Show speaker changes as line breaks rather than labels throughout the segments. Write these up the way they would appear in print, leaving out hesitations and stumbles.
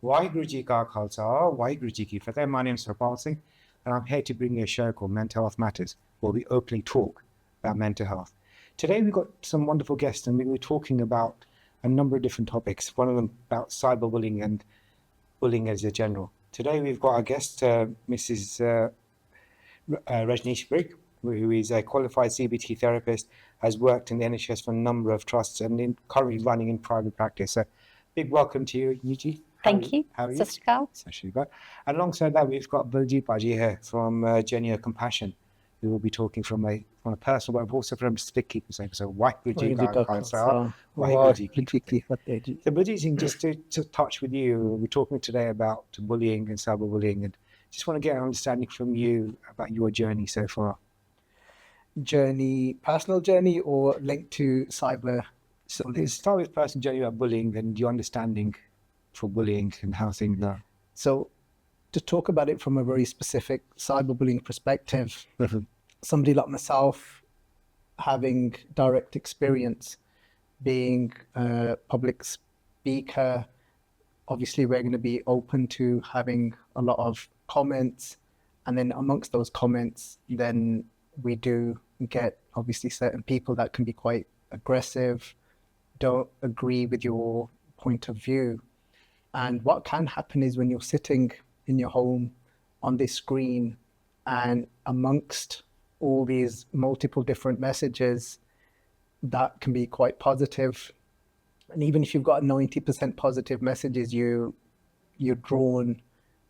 Waheguru Ji Ka Khalsa, Waheguru Ji Ki Fateh. My name is Harpal Singh, and I'm here to bring you a show called Mental Health Matters, where we openly talk about mental health. Today we've got some wonderful guests, and we're talking about a number of different topics. One of them about cyberbullying and bullying as a general. Today we've got our guest, Mrs. Rajnish Virk, who is a qualified CBT therapist, has worked in the NHS for a number of trusts and currently running in private practice. So big welcome to you, Yuji.
Thank you.
How are you?
Sastrikal.
And alongside that, we've got Baljeet Baji here from Genuine Compassion, who will be talking from a personal, but also from a sticky perspective. So, Waheguru Ji Ka Khalsa, Waheguru Ji Ki Fateh. So, Baljeet, just to touch with you, we're talking today about bullying and cyberbullying, and just want to get an understanding from you about your journey so far.
Personal journey, or linked to cyber?
So let's start with personal journey about bullying and your understanding for bullying and how things are.
So to talk about it from a very specific cyberbullying perspective, somebody like myself, having direct experience, being a public speaker, obviously we're going to be open to having a lot of comments, and then amongst those comments, then we do get obviously certain people that can be quite aggressive, don't agree with your point of view. And what can happen is when you're sitting in your home on this screen, and amongst all these multiple different messages that can be quite positive, and even if you've got 90% positive messages, you're drawn,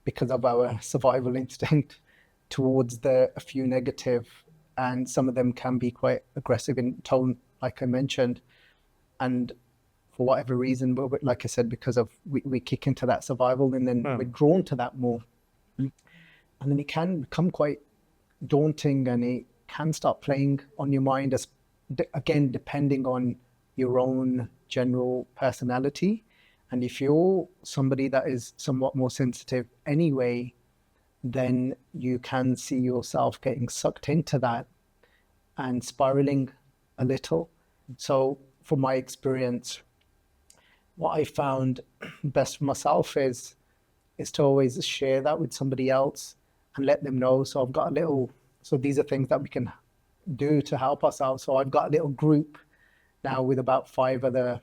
because of our survival instinct, towards a few negative, and some of them can be quite aggressive in tone, like I mentioned. And for whatever reason, but like I said, because of we kick into that survival, and then we're drawn to that more. And then it can become quite daunting, and it can start playing on your mind, as again, depending on your own general personality. And if you're somebody that is somewhat more sensitive anyway, then you can see yourself getting sucked into that and spiraling a little. So from my experience, what I found best for myself is to always share that with somebody else and let them know. So I've got so these are things that we can do to help us out. So I've got a little group now with about 5 other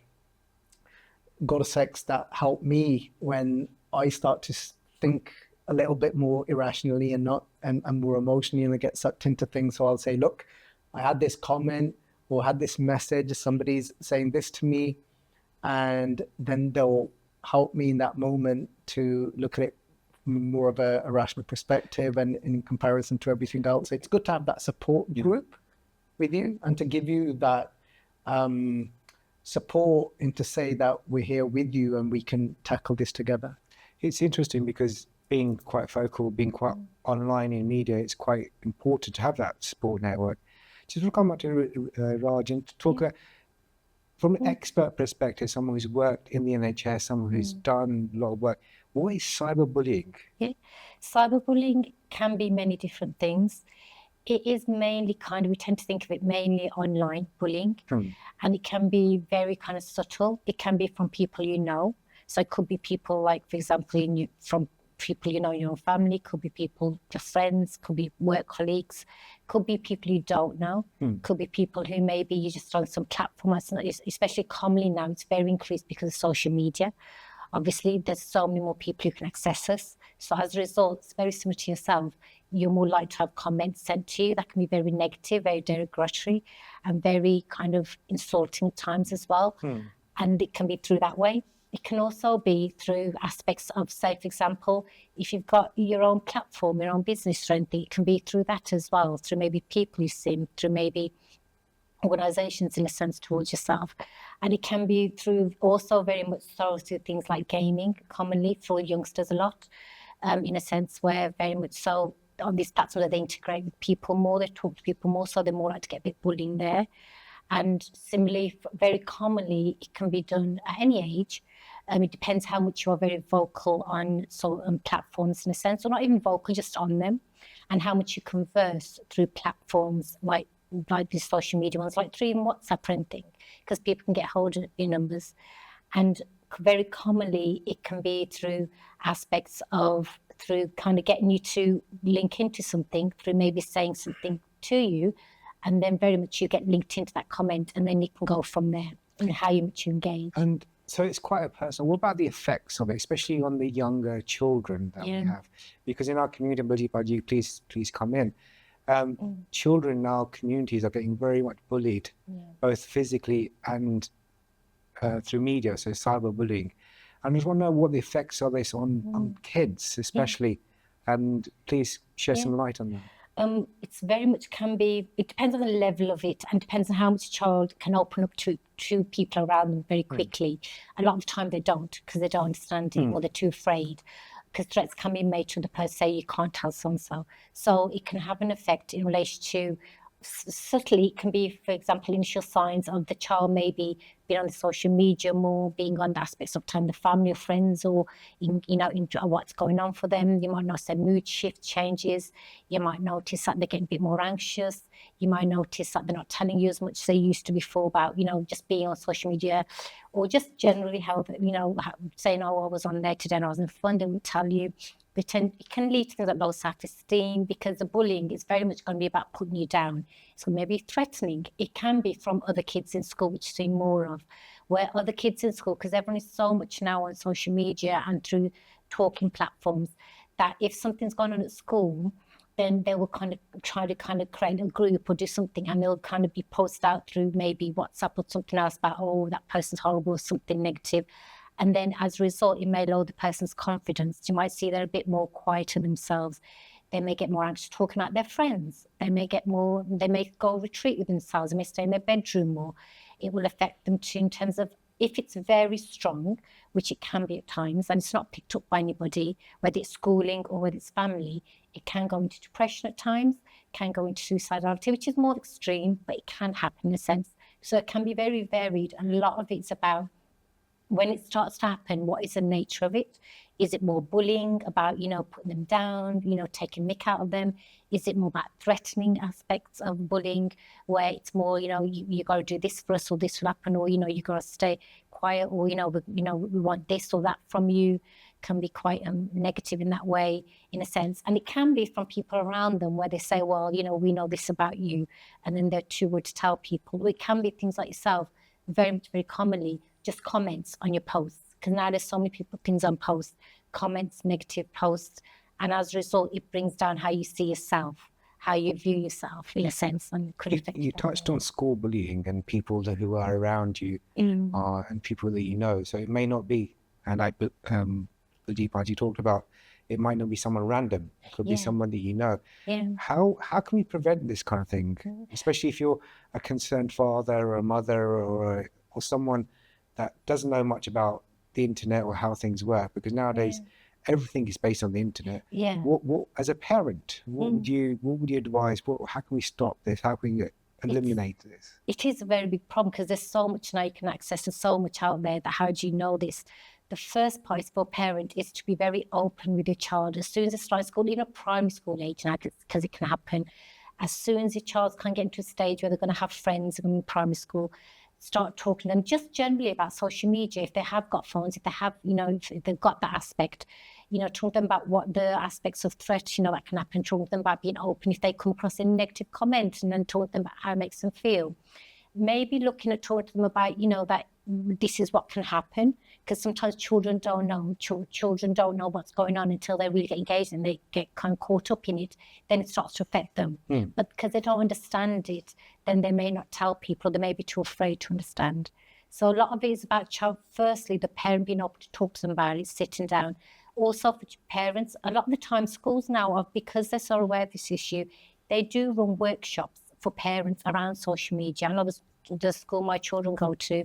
goddess sects that help me when I start to think a little bit more irrationally and more emotionally, and I get sucked into things. So I'll say, look, I had this comment or had this message, somebody's saying this to me, and then they'll help me in that moment to look at it from more of a rational perspective and in comparison to everything else. It's good to have that support group with you, and to give you that support, and to say that we're here with you and we can tackle this together.
It's interesting because being quite vocal, being quite online in media, it's quite important to have that support network. Just want to come back to Raj and talk from an expert perspective, someone who's worked in the NHS, someone who's done a lot of work. What is cyberbullying?
Yeah, cyberbullying can be many different things. It is mainly we tend to think of it mainly online bullying, and it can be very kind of subtle. It can be from people you know. So it could be people like, for example, from people you know in your family, could be people, your friends, could be work colleagues, could be people you don't know, could be people who maybe you just on some platform, especially commonly now, it's very increased because of social media. Obviously, there's so many more people who can access us. So as a result, it's very similar to yourself. You're more likely to have comments sent to you that can be very negative, very derogatory, and very kind of insulting at times as well. And it can be through that way. It can also be through aspects of, say, for example, if you've got your own platform, your own business strength, it can be through that as well, through maybe people you see, through maybe organizations in a sense towards yourself. And it can be through also very much so through things like gaming, commonly for youngsters a lot, in a sense where very much so on these platforms they integrate with people more, they talk to people more, so they're more likely to get a bit bullying there. And similarly, very commonly, it can be done at any age. It depends how much you are very vocal on platforms in a sense, or not even vocal, just on them, and how much you converse through platforms like these social media ones, like through even WhatsApp or anything, because people can get hold of your numbers. And very commonly it can be through aspects of, through kind of getting you to link into something, through maybe saying something to you, and then very much you get linked into that comment, and then you can go from there and how much you engage.
And so it's quite a personal. What about the effects of it, especially on the younger children that we have? Because in our community, Budgie, please come in. Children in our communities are getting very much bullied, both physically and through media, so cyberbullying. And I just want to know what the effects of this on kids, especially, and please shed some light on that.
It's very much can be, it depends on the level of it, and depends on how much a child can open up to people around them very quickly. A lot of the time they don't, because they don't understand it, or they're too afraid, because threats can be made to the person, say you can't tell so-and-so. So it can have an effect in relation to, subtly, it can be, for example, initial signs of the child maybe being on the social media more, being on the aspects of time, the family or friends, or in what's going on for them. You might notice their mood shift changes. You might notice that they're getting a bit more anxious. You might notice that they're not telling you as much as they used to before about, just being on social media, or just generally how, saying, oh, I was on there today and I was in fun, they would tell you. It can lead to things like low self-esteem, because the bullying is very much going to be about putting you down. So maybe threatening. It can be from other kids in school, which you see more of, where other kids in school, because everyone is so much now on social media and through talking platforms, that if something's going on at school, then they will kind of try to kind of create a group or do something, and they'll kind of be posted out through maybe WhatsApp or something else about, oh, that person's horrible, or something negative. And then as a result, it may lower the person's confidence. You might see they're a bit more quiet to themselves. They may get more anxious talking about their friends. They may go retreat with themselves. They may stay in their bedroom more. It will affect them too, in terms of, if it's very strong, which it can be at times, and it's not picked up by anybody, whether it's schooling or whether it's family, it can go into depression at times, can go into suicidality, which is more extreme, but it can happen in a sense. So it can be very varied, and a lot of it's about, when it starts to happen, what is the nature of it? Is it more bullying, about, putting them down, taking mick out of them? Is it more about threatening aspects of bullying, where it's more, you got to do this for us, or this will happen, or, you got to stay quiet, or, we want this or that from you? Can be quite negative in that way, in a sense. And it can be from people around them, where they say, well, we know this about you, and then they're too rude to tell people. It can be things like yourself, very commonly, just comments on your posts, because now there's so many things on posts, comments, negative posts, and as a result, it brings down how you see yourself, how you view yourself, in a sense. And could affect
you touched on school bullying and people who are around you, and people that you know. So it may not be, and like the deep part you talked about, it might not be someone random. It could be someone that you know. How can we prevent this kind of thing, especially if you're a concerned father or a mother or someone that doesn't know much about the internet or how things work? Because nowadays everything is based on the internet. What as a parent, what would you advise? How can we stop this? How can we eliminate this?
It is a very big problem, because there's so much now you can access, and so much out there, that how do you know this? The first part for a parent is to be very open with your child as soon as they start school, primary school age now, because it can happen. As soon as your child can get into a stage where they're going to have friends in primary school, start talking to them just generally about social media. If they have got phones, if they have, if they've got that aspect, talk to them about what the aspects of threat, that can happen. Talk to them about being open if they come across a negative comment, and then talk to them about how it makes them feel. Maybe looking at talking to them about, that this is what can happen, because sometimes children don't know. Children don't know what's going on until they really get engaged and they get kind of caught up in it. Then it starts to affect them. But because they don't understand it, then they may not tell people. They may be too afraid to understand. So a lot of it is about firstly, the parent being able to talk to them about it, sitting down. Also for parents, a lot of the time schools now, because they're so aware of this issue, they do run workshops for parents around social media. I know the school my children go to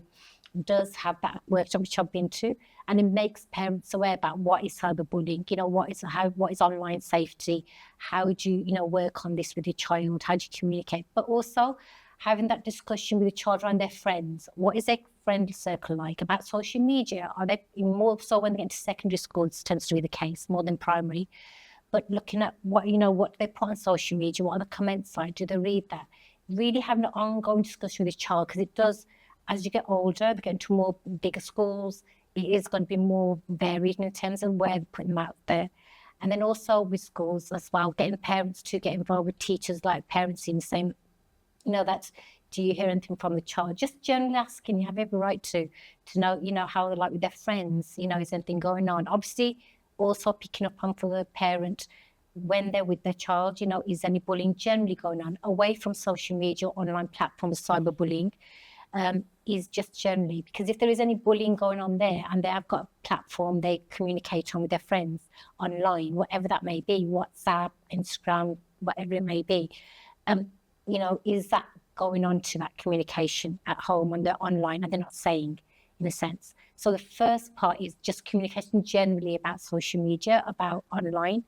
does have that workshop, which I've been to, and it makes parents aware about what is cyberbullying, what is online safety, how do you, work on this with your child, how do you communicate, but also having that discussion with the child around their friends. What is their friend circle like about social media? Are they more so when they get into secondary school? It tends to be the case more than primary. But looking at what they put on social media, what are the comments like? Do they read that? Really having an ongoing discussion with your child, because it does, as you get older, they get into more bigger schools, it is going to be more varied in terms of where they're putting them out there. And then also with schools as well, getting parents to get involved with teachers, like parents in saying, that's, do you hear anything from the child? Just generally asking, you have every right to know, how they're like with their friends, is anything going on? Obviously, also picking up on for the parent when they're with their child, is any bullying generally going on away from social media, online platforms, cyberbullying, is just generally, because if there is any bullying going on there and they have got a platform they communicate on with their friends online, whatever that may be, WhatsApp, Instagram, whatever it may be, is that going on to that communication at home when they're online and they're not saying, in a sense. So the first part is just communication generally about social media, about online,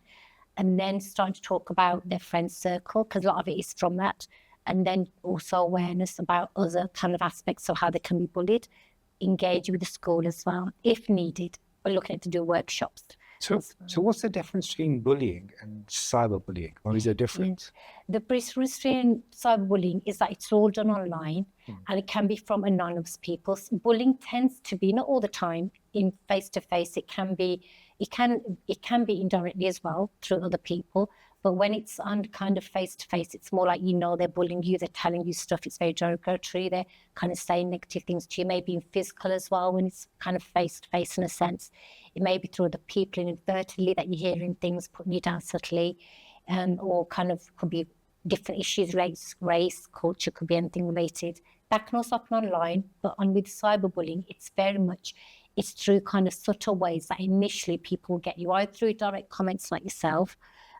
and then starting to talk about their friend circle, because a lot of it is from that. And then also awareness about other kind of aspects of how they can be bullied, engage with the school as well, if needed. We're looking to do workshops.
So what's the difference between bullying and cyberbullying? Or is there a difference?
The difference between cyberbullying is that it's all done online and it can be from anonymous people. Bullying tends to be, not all the time, in face-to-face. It can be indirectly as well through other people. But when it's on kind of face-to-face, it's more like, they're bullying you, they're telling you stuff, it's very derogatory, they're kind of saying negative things to you, maybe in physical as well, when it's kind of face-to-face in a sense. It may be through other people inadvertently that you're hearing things, putting you down subtly, or kind of could be different issues, race, culture, could be anything related. That can also happen online, but with cyberbullying, it's very much, it's through kind of subtle ways that initially people get you, either through direct comments like yourself,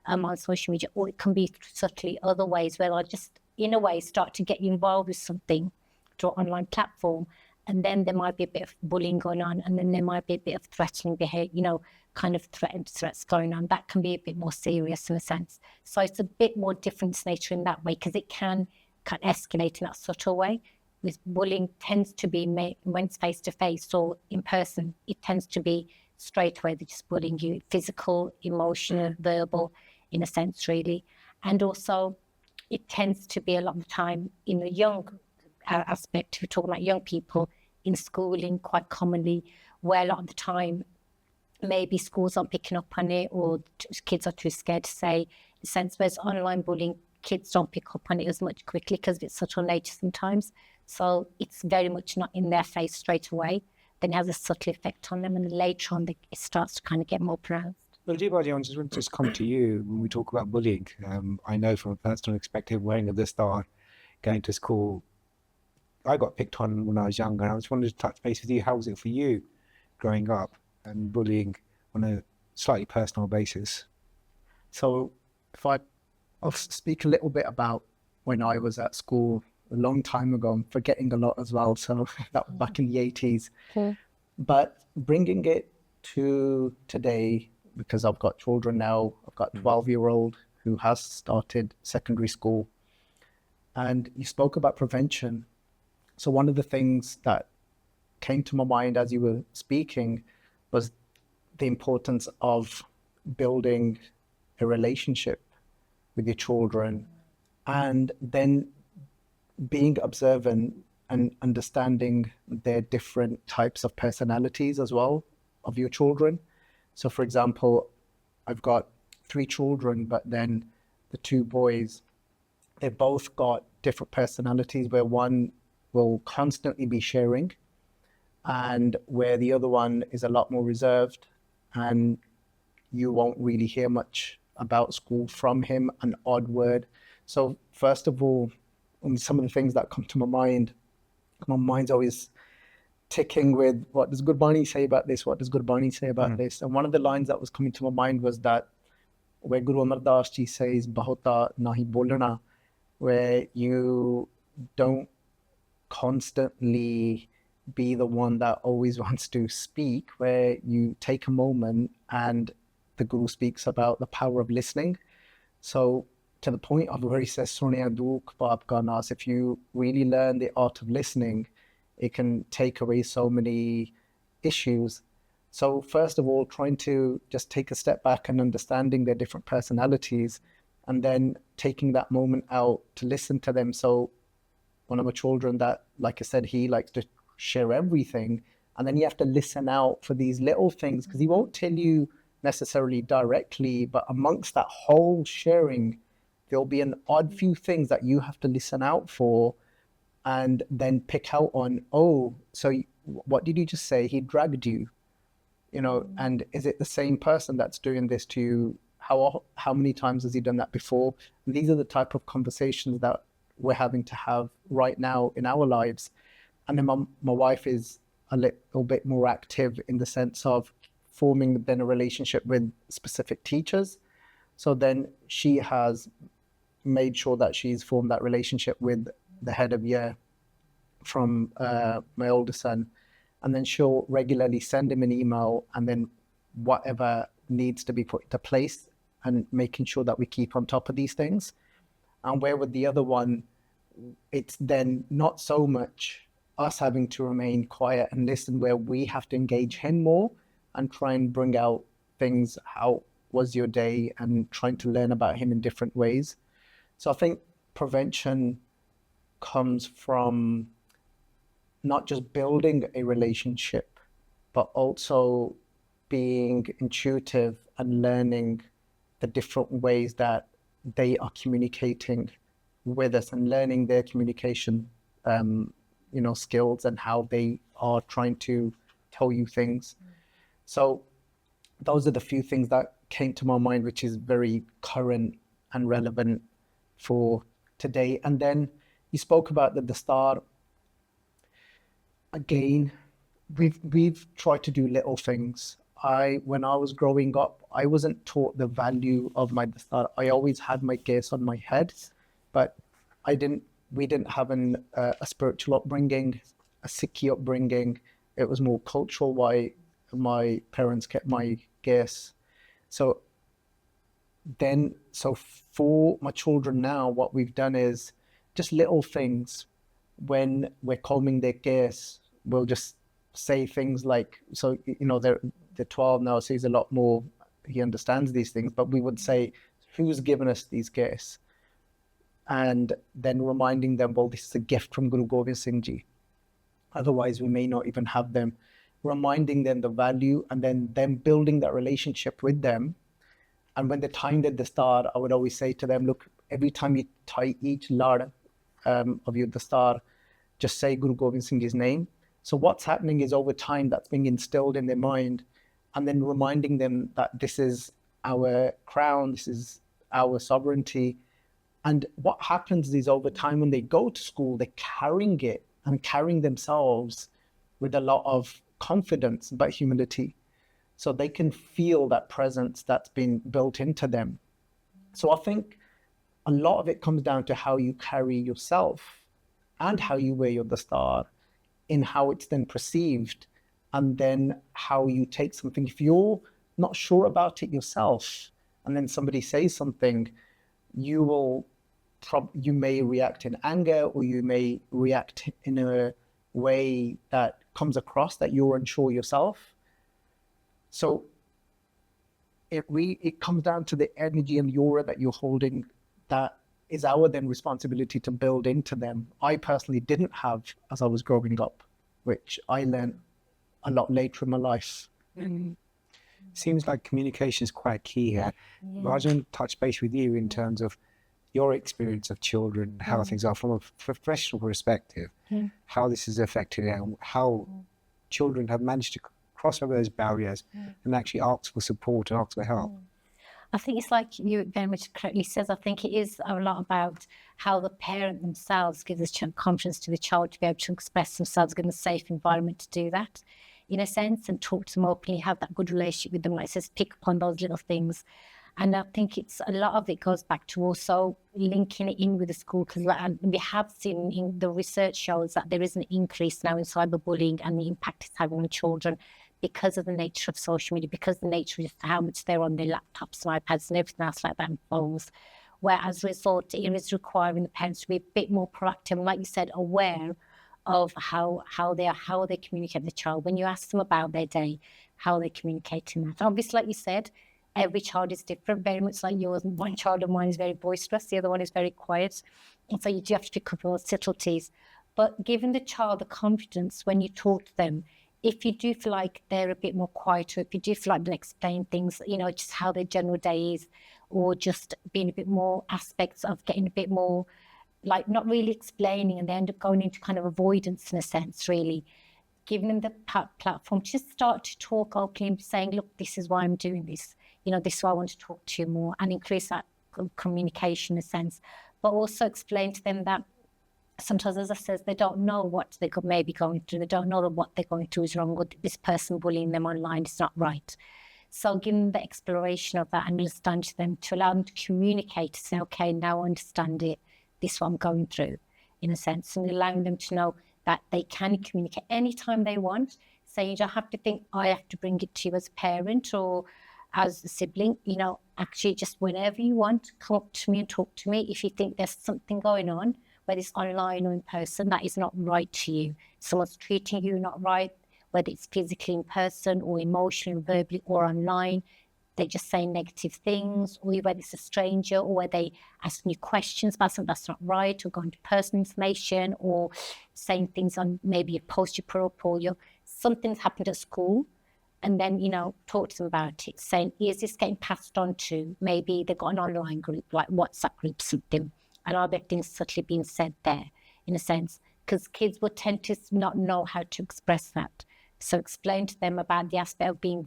on social media, or it can be subtly other ways where I just, in a way, start to get you involved with something through an online platform, and then there might be a bit of bullying going on, and then there might be a bit of threatening behaviour, kind of threats going on. That can be a bit more serious in a sense. So it's a bit more different nature in that way, because it can escalate in that subtle way. With bullying tends to be when it's face-to-face or in person, it tends to be straight away they're just bullying you, physical, emotional, verbal, in a sense, really. And also, it tends to be a lot of the time in the young aspect, we're talking about young people in schooling quite commonly, where a lot of the time maybe schools aren't picking up on it, or kids are too scared to say, in a sense, whereas online bullying, kids don't pick up on it as much quickly because of its subtle nature sometimes. So it's very much not in their face straight away. Then it has a subtle effect on them, and later on it starts to kind of get more pronounced.
Well, Jibadi, I just want to come to you when we talk about bullying. I know from a personal perspective, when at the start, going to school, I got picked on when I was younger, and I just wanted to touch base with you. How was it for you growing up and bullying on a slightly personal basis?
So I'll speak a little bit about when I was at school a long time ago. I'm forgetting a lot as well, so that was back in the 80s.
Okay.
But bringing it to today, because I've got children now, I've got a 12-year-old who has started secondary school, and you spoke about prevention. So one of the things that came to my mind as you were speaking was the importance of building a relationship with your children, and then being observant and understanding their different types of personalities as well of your children. So for example, I've got 3 children, but then the 2 boys, they've both got different personalities, where one will constantly be sharing and where the other one is a lot more reserved, and you won't really hear much about school from him, an odd word. So first of all, some of the things that come to my mind's always ticking with, what does Gurbani say about this? What does Gurbani say about this? And one of the lines that was coming to my mind was that where Guru Amar Das Ji says, Bahota nahi bolna, where you don't constantly be the one that always wants to speak, where you take a moment, and the Guru speaks about the power of listening. So to the point of where he says, Sunya duk baap ka nas, if you really learn the art of listening, it can take away so many issues. So first of all, trying to just take a step back and understanding their different personalities, and then taking that moment out to listen to them. So one of my children that, like I said, he likes to share everything, And then you have to listen out for these little things, because he won't tell you necessarily directly, but amongst that whole sharing, there'll be an odd few things that you have to listen out for and then pick out on, oh, so what did you just say? He dragged you, and is it the same person that's doing this to you? How many times has he done that before? And these are the type of conversations that we're having to have right now in our lives. And then my wife is a little bit more active in the sense of forming then a relationship with specific teachers. So then she has made sure that she's formed that relationship with the head of year from my older son. And then she'll regularly send him an email, and then whatever needs to be put into place, and making sure that we keep on top of these things. And where with the other one, it's then not so much us having to remain quiet and listen, where we have to engage him more and try and bring out things. How was your day? And trying to learn about him in different ways. So I think prevention comes from not just building a relationship, but also being intuitive and learning the different ways that they are communicating with us, and learning their communication skills and how they are trying to tell you things. So those are the few things that came to my mind, which is very current and relevant for today. And then you spoke about the Dastar. Again, we've tried to do little things. When I was growing up, I wasn't taught the value of my Dastar. I always had my gaze on my head, but we didn't have a spiritual upbringing, a Sikhi upbringing. It was more cultural why my parents kept my gaze. So for my children now, what we've done is just little things. When we're combing their gaze, we'll just say things like, they're 12 now, so he's a lot more, he understands these things, but we would say, who's given us these gifts? And then reminding them, well, this is a gift from Guru Gobind Singh Ji. Otherwise, we may not even have them. Reminding them the value, and then them building that relationship with them. And when the time did the start, I would always say to them, look, every time you tie each lard of your Dastar, just say Guru Gobind Singh Ji's name. So what's happening is, over time, that's being instilled in their mind, and then reminding them that this is our crown, this is our sovereignty. And what happens is, over time, when they go to school, they're carrying it and carrying themselves with a lot of confidence, but humility. So they can feel that presence that's been built into them. So I think a lot of it comes down to how you carry yourself and how you wear your Dastar, in how it's then perceived, and then how you take something. If you're not sure about it yourself, and then somebody says something, you may react in anger, or you may react in a way that comes across that you're unsure yourself. So it comes down to the energy and the aura that you're holding, that is our then responsibility to build into them. I personally didn't have as I was growing up, which I learned a lot later in my life.
Seems like communication is quite key here. Yeah. Rajan, touch base with you in terms of your experience of children, how things are from a professional perspective, how this has affected them, how children have managed to cross over those barriers and actually ask for support and ask for help.
I think it's like you very much correctly says. I think it is a lot about how the parent themselves gives the confidence to the child to be able to express themselves, give them a safe environment to do that, in a sense, and talk to them openly, have that good relationship with them. Like it says, pick up on those little things. And I think it's a lot of it goes back to also linking it in with the school, because we have seen in the research shows that there is an increase now in cyberbullying and the impact it's having on children, because of the nature of social media, because the nature of how much they're on their laptops and iPads and everything else like that, and phones, where as a result, it is requiring the parents to be a bit more proactive and, like you said, aware of how they communicate with the child. When you ask them about their day, how they communicate in that. Obviously, like you said, every child is different, very much like yours. One child of mine is very boisterous, the other one is very quiet. And so you do have to pick up those subtleties. But giving the child the confidence when you talk to them, if you do feel like they're a bit more quiet, or if you do feel like they explain things, just how their general day is, or just being a bit more aspects of getting a bit more, like not really explaining, and they end up going into kind of avoidance in a sense, really. Giving them the platform to just start to talk openly, saying, look, this is why I'm doing this. This is why I want to talk to you more, and increase that communication in a sense. But also explain to them that sometimes, as I said, they don't know what they could maybe going through. They don't know that what they're going through is wrong, or this person bullying them online is not right. So give them the exploration of that and understand to them, to allow them to communicate, to say, okay, now I understand it. This is what I'm going through, in a sense, and allowing them to know that they can communicate anytime they want. So you don't have to think, I have to bring it to you as a parent or as a sibling. Actually, just whenever you want, come up to me and talk to me. If you think there's something going on, whether it's online or in person, that is not right to you. Someone's treating you not right, whether it's physically in person or emotionally, verbally, or online. They're just saying negative things, or whether it's a stranger, or whether they asking you questions about something that's not right, or going to personal information, or saying things on maybe a post you put up, or something's happened at school, and then, talk to them about it, saying, is this getting passed on to, maybe they've got an online group, like WhatsApp group, something, and are there things subtly being said there, in a sense, because kids will tend to not know how to express that. So explain to them about the aspect of being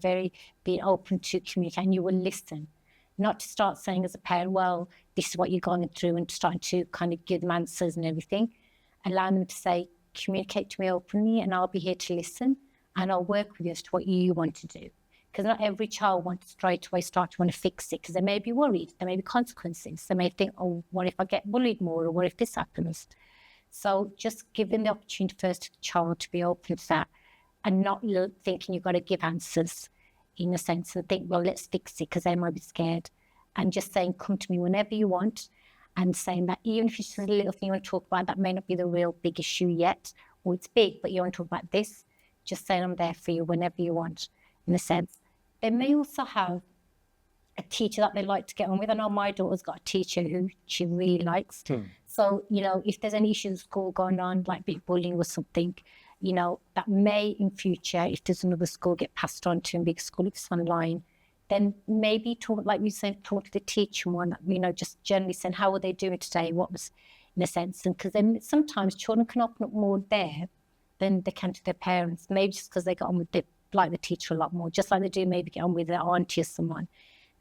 open to communicate, and you will listen. Not to start saying as a parent, well, this is what you're going through, and starting to kind of give them answers and everything. Allow them to say, communicate to me openly, and I'll be here to listen, and I'll work with you as to what you want to do. Because not every child wants to straight away start to want to fix it, because they may be worried, there may be consequences. They may think, oh, what if I get bullied more, or what if this happens? So just giving the opportunity first to the child to be open to that, and not thinking you've got to give answers, in a sense, and think, well, let's fix it, because they might be scared. And just saying, come to me whenever you want, and saying that even if it's just a little thing you want to talk about, that may not be the real big issue yet, or it's big, but you want to talk about this, just saying I'm there for you whenever you want, in a sense. They may also have a teacher that they like to get on with. I know my daughter's got a teacher who she really likes. So, if there's any issues in school going on, like big bullying or something, that may in future, if there's another school, get passed on to a big school, if it's online, then maybe talk, like we said, talk to the teacher more, just generally saying, how are they doing today? What was, in a sense, and because then sometimes children can open up more there than they can to their parents, maybe just because they get on with the teacher a lot more, just like they do maybe get on with their auntie or someone.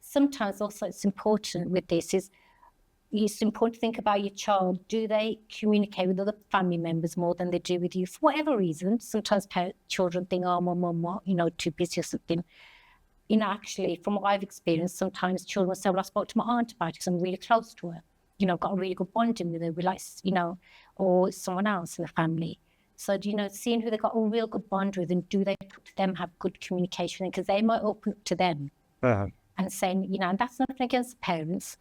Sometimes also it's important with this it's important to think about your child. Do they communicate with other family members more than they do with you? For whatever reason, sometimes children think, oh, my mum, too busy or something. Actually, from what I've experienced, sometimes children will say, well, I spoke to my aunt about it because I'm really close to her. Got a really good bonding with her, we like, or someone else in the family. So, seeing who they got a real good bond with, and do they talk to them, have good communication, because they might open up to them and saying, and that's nothing against the parents,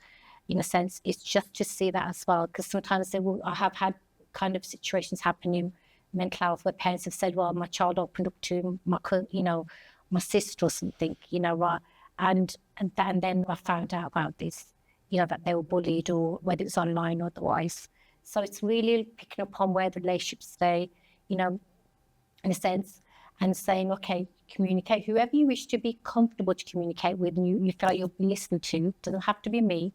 in a sense. It's just to see that as well, because sometimes I have had kind of situations happen in mental health where parents have said, well, my child opened up to my sister or something, right? And then I found out about this, that they were bullied, or whether it's online or otherwise. So it's really picking up on where the relationships stay, in a sense, and saying, okay, communicate whoever you wish to be comfortable to communicate with, and you feel like you'll be listened to. Doesn't have to be me.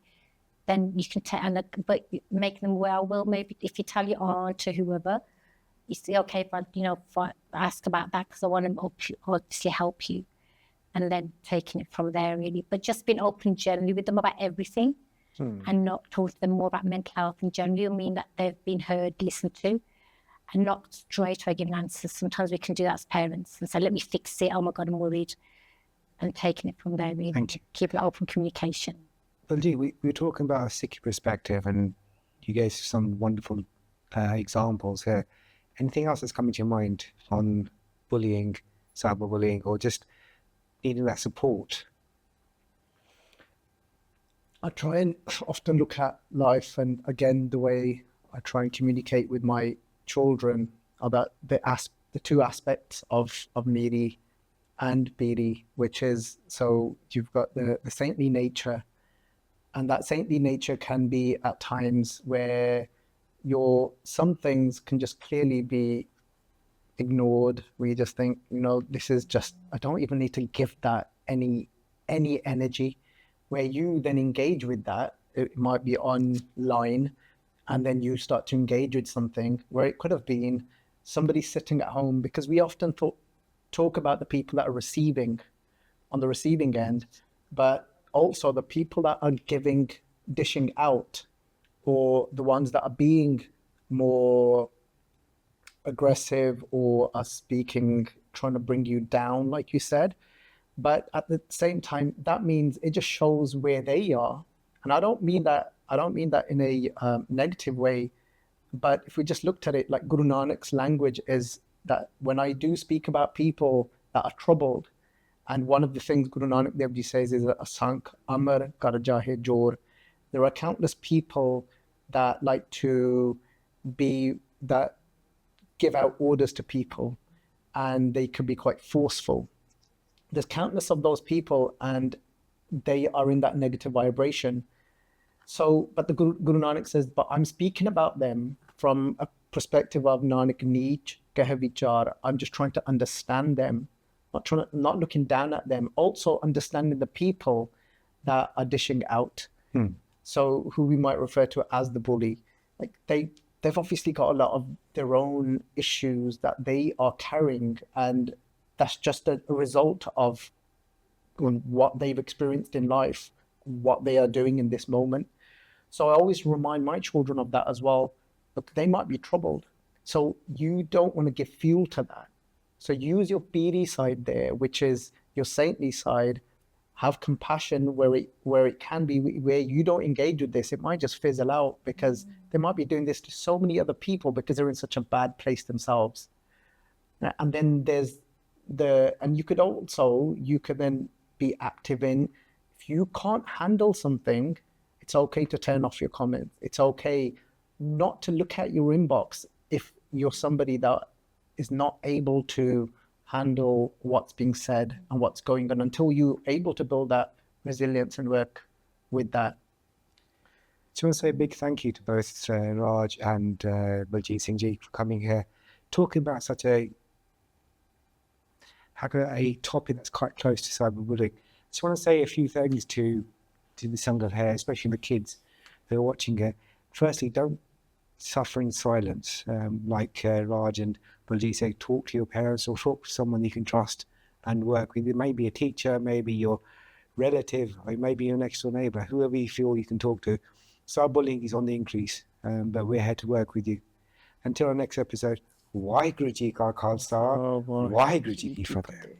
Then you can tell, but make them aware. Well, maybe if you tell your aunt or whoever, you say, okay, if I ask about that, because I want to obviously help you, and then taking it from there, really. But just being open generally with them about everything, and not talk to them more about mental health in general. It'll mean that they've been heard, listened to, and not straight away giving answers. Sometimes we can do that as parents and say, let me fix it. Oh my God, I'm worried. And taking it from there, really.
Thank you.
Keep it open communication.
Well, indeed, we were talking about a sticky perspective, and you gave some wonderful examples here. Anything else that's coming to your mind on bullying, cyberbullying, or just needing that support?
I try and often look at life, and again, the way I try and communicate with my children about the two aspects of Miri and Biri, which is, so you've got the saintly nature, and that saintly nature can be at times where some things can just clearly be ignored. We just think, this is just, I don't even need to give that any energy. Where you then engage with that, it might be online, and then you start to engage with something where it could have been somebody sitting at home, because we often talk about the people that are receiving, on the receiving end, but also the people that are dishing out, or the ones that are being more aggressive or are speaking, trying to bring you down, like you said. But at the same time, that means it just shows where they are. And I don't mean that in a negative way. But if we just looked at it, like Guru Nanak's language is that when I do speak about people that are troubled, and one of the things Guru Nanak Dev Ji says is Sangat, Amar kar jahe jor. There are countless people that like to that give out orders to people, and they can be quite forceful. There's countless of those people, and they are in that negative vibration. So, but the Guru Nanak says, but I'm speaking about them from a perspective of Nanak Neech Keh Vichar. I'm just trying to understand them, not looking down at them. Also understanding the people that are dishing out. So, who we might refer to as the bully, like they've obviously got a lot of their own issues that they are carrying, and that's just a result of what they've experienced in life, what they are doing in this moment. So I always remind my children of that as well. Look, they might be troubled. So you don't want to give fuel to that. So use your piri side there, which is your saintly side. Have compassion where it can be, where you don't engage with this. It might just fizzle out, because they might be doing this to so many other people because they're in such a bad place themselves. And then there's and you could then be active in, if you can't handle something, it's okay to turn off your comments. It's okay not to look at your inbox if you're somebody that is not able to handle what's being said and what's going on, until you're able to build that resilience and work with that.
So I want to say a big thank you to both Raj and Baljeet Singh Ji for coming here, talking about such a topic that's quite close to cyberbullying. I just want to say a few things to the Sangat here, especially the kids who are watching it. Firstly, don't suffer in silence. Like Raj and Baljeet say, talk to your parents or talk to someone you can trust and work with. It may be a teacher, maybe your relative, or maybe your next door neighbour, whoever you feel you can talk to. Cyberbullying is on the increase, but we're here to work with you. Until our next episode, Waheguru Ji Ka Khalsa, Waheguru Ji Ki Fateh.